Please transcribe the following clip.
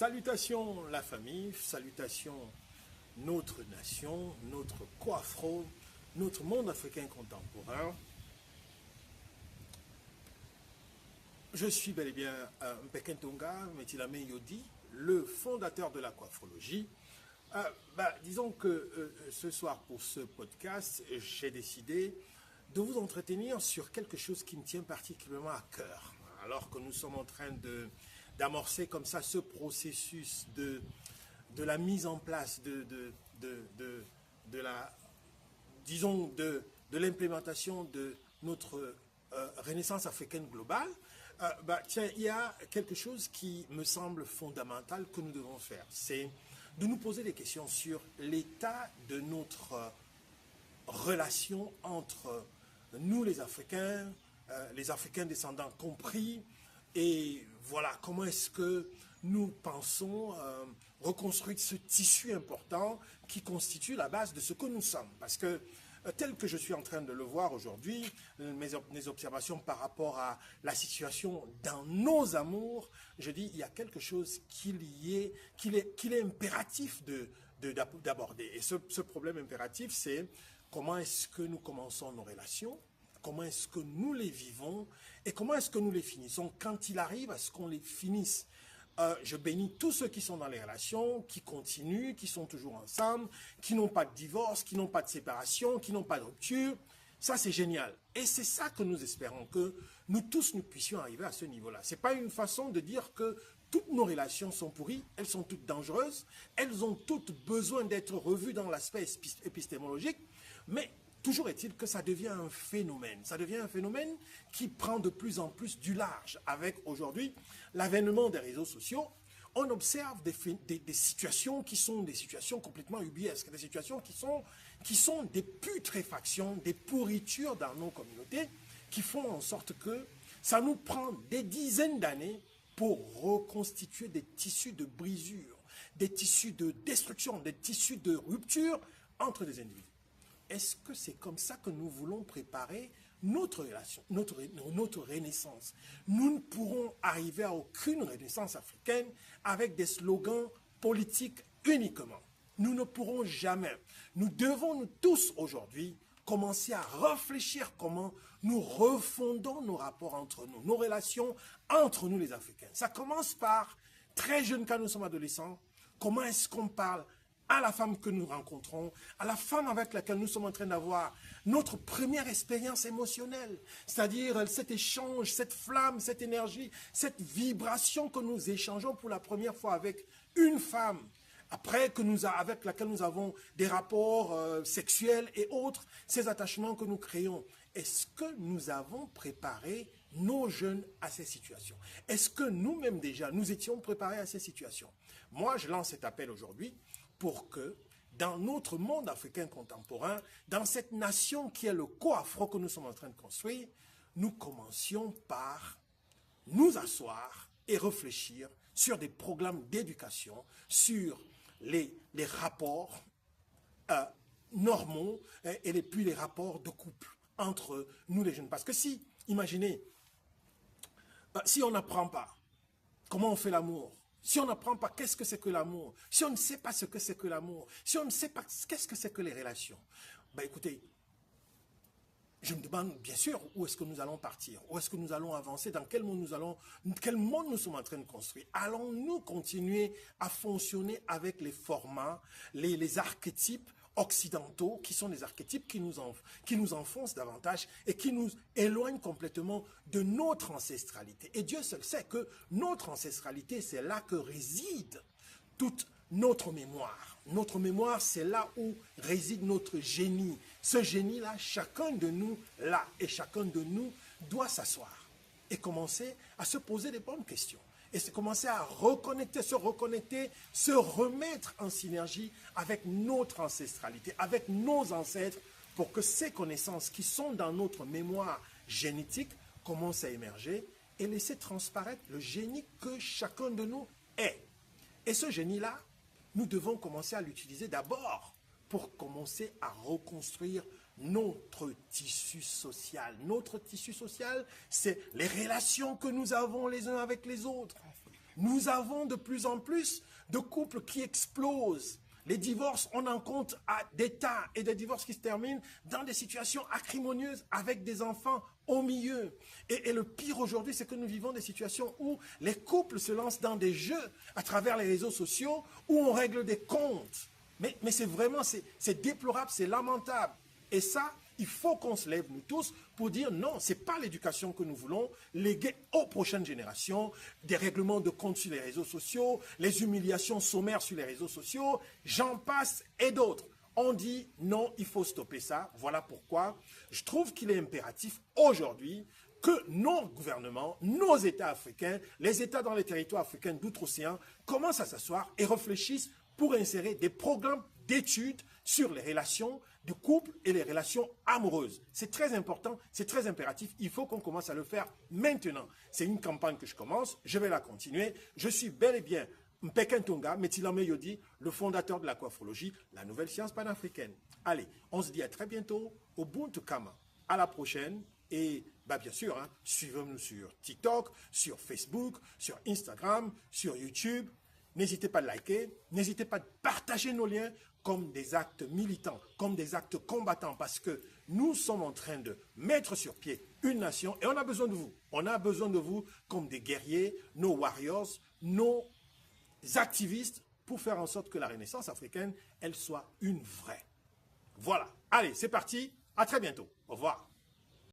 Salutations la famille, salutations notre nation, notre co-afro, notre monde africain contemporain. Je suis bel et bien Mpeke Ntonga, Metilame Yodi, le fondateur de la coiffrologie. Disons que ce soir pour ce podcast, j'ai décidé de vous entretenir sur quelque chose qui me tient particulièrement à cœur. Alors que nous sommes en train d'amorcer comme ça ce processus de la mise en place de l'implémentation de notre renaissance africaine globale, il y a quelque chose qui me semble fondamental que nous devons faire. C'est de nous poser des questions sur l'état de notre relation entre nous les Africains descendants compris, et voilà, comment est-ce que nous pensons reconstruire ce tissu important qui constitue la base de ce que nous sommes. Parce que tel que je suis en train de le voir aujourd'hui, mes observations par rapport à la situation dans nos amours, je dis il y a quelque chose qu'il est impératif d'aborder. Et ce problème impératif, c'est comment est-ce que nous commençons nos relations, comment est-ce que nous les vivons et comment est-ce que nous les finissons quand il arrive à ce qu'on les finisse. Je bénis tous ceux qui sont dans les relations, qui continuent, qui sont toujours ensemble, qui n'ont pas de divorce, qui n'ont pas de séparation, qui n'ont pas de rupture. Ça, c'est génial. Et c'est ça que nous espérons, que nous tous, nous puissions arriver à ce niveau-là. Ce n'est pas une façon de dire que toutes nos relations sont pourries, elles sont toutes dangereuses, elles ont toutes besoin d'être revues dans l'aspect épistémologique, mais toujours est-il que ça devient un phénomène. Ça devient un phénomène qui prend de plus en plus du large. Avec aujourd'hui l'avènement des réseaux sociaux, on observe des situations qui sont des situations complètement ubuesques, des situations qui sont des putréfactions, des pourritures dans nos communautés, qui font en sorte que ça nous prend des dizaines d'années pour reconstituer des tissus de brisure, des tissus de destruction, des tissus de rupture entre des individus. Est-ce que c'est comme ça que nous voulons préparer notre relation, notre renaissance? Nous ne pourrons arriver à aucune renaissance africaine avec des slogans politiques uniquement. Nous ne pourrons jamais. Nous devons, nous tous aujourd'hui, commencer à réfléchir comment nous refondons nos rapports entre nous, nos relations entre nous les Africains. Ça commence par, très jeunes quand nous sommes adolescents, comment est-ce qu'on parle à la femme que nous rencontrons, à la femme avec laquelle nous sommes en train d'avoir notre première expérience émotionnelle, c'est-à-dire cet échange, cette flamme, cette énergie, cette vibration que nous échangeons pour la première fois avec une femme, après avec laquelle nous avons des rapports sexuels et autres, ces attachements que nous créons. Est-ce que nous avons préparé nos jeunes à ces situations? Est-ce que nous-mêmes déjà, nous étions préparés à ces situations? Moi, je lance cet appel aujourd'hui pour que dans notre monde africain contemporain, dans cette nation qui est le co-afro que nous sommes en train de construire, nous commencions par nous asseoir et réfléchir sur des programmes d'éducation, sur les rapports normaux et puis les rapports de couple entre nous les jeunes. Parce que si, imaginez, si on n'apprend pas comment on fait l'amour, si on n'apprend pas qu'est-ce que c'est que l'amour, si on ne sait pas ce que c'est que l'amour, si on ne sait pas qu'est-ce que c'est que les relations, écoutez, je me demande bien sûr où est-ce que nous allons partir, où est-ce que nous allons avancer, dans quel monde nous sommes en train de construire. Allons-nous continuer à fonctionner avec les formats, les archétypes occidentaux, qui sont des archétypes qui nous enfoncent davantage et qui nous éloignent complètement de notre ancestralité. Et Dieu seul sait que notre ancestralité, c'est là que réside toute notre mémoire. Notre mémoire, c'est là où réside notre génie. Ce génie-là, chacun de nous l'a, et chacun de nous doit s'asseoir et commencer à se poser des bonnes questions. Et c'est commencer à se reconnecter, se remettre en synergie avec notre ancestralité, avec nos ancêtres, pour que ces connaissances qui sont dans notre mémoire génétique commencent à émerger et laisser transparaître le génie que chacun de nous est. Et ce génie-là, nous devons commencer à l'utiliser d'abord pour commencer à reconstruire notre tissu social. Notre tissu social, c'est les relations que nous avons les uns avec les autres. Nous avons de plus en plus de couples qui explosent. Les divorces, on en compte à des tas et des divorces qui se terminent dans des situations acrimonieuses avec des enfants au milieu. Et le pire aujourd'hui, c'est que nous vivons des situations où les couples se lancent dans des jeux à travers les réseaux sociaux où on règle des comptes. Mais c'est vraiment, c'est déplorable, c'est lamentable. Et ça, il faut qu'on se lève, nous tous, pour dire non, ce n'est pas l'éducation que nous voulons léguer aux prochaines générations, des règlements de compte sur les réseaux sociaux, les humiliations sommaires sur les réseaux sociaux, j'en passe et d'autres. On dit non, il faut stopper ça. Voilà pourquoi je trouve qu'il est impératif aujourd'hui que nos gouvernements, nos États africains, les États dans les territoires africains d'outre-océan commencent à s'asseoir et réfléchissent pour insérer des programmes d'études sur les relations de couple et les relations amoureuses. C'est très important, c'est très impératif. Il faut qu'on commence à le faire maintenant. C'est une campagne que je commence, je vais la continuer. Je suis bel et bien Mpeka Ntonga, Metilame Yodi, le fondateur de la coiffologie, la nouvelle science panafricaine. Allez, on se dit à très bientôt, au Ubuntu Kama. À la prochaine. Et bien sûr, suivez-nous sur TikTok, sur Facebook, sur Instagram, sur YouTube. N'hésitez pas à liker, n'hésitez pas à partager nos liens comme des actes militants, comme des actes combattants, parce que nous sommes en train de mettre sur pied une nation et on a besoin de vous. On a besoin de vous comme des guerriers, nos warriors, nos activistes, pour faire en sorte que la Renaissance africaine, elle soit une vraie. Voilà. Allez, c'est parti. À très bientôt. Au revoir.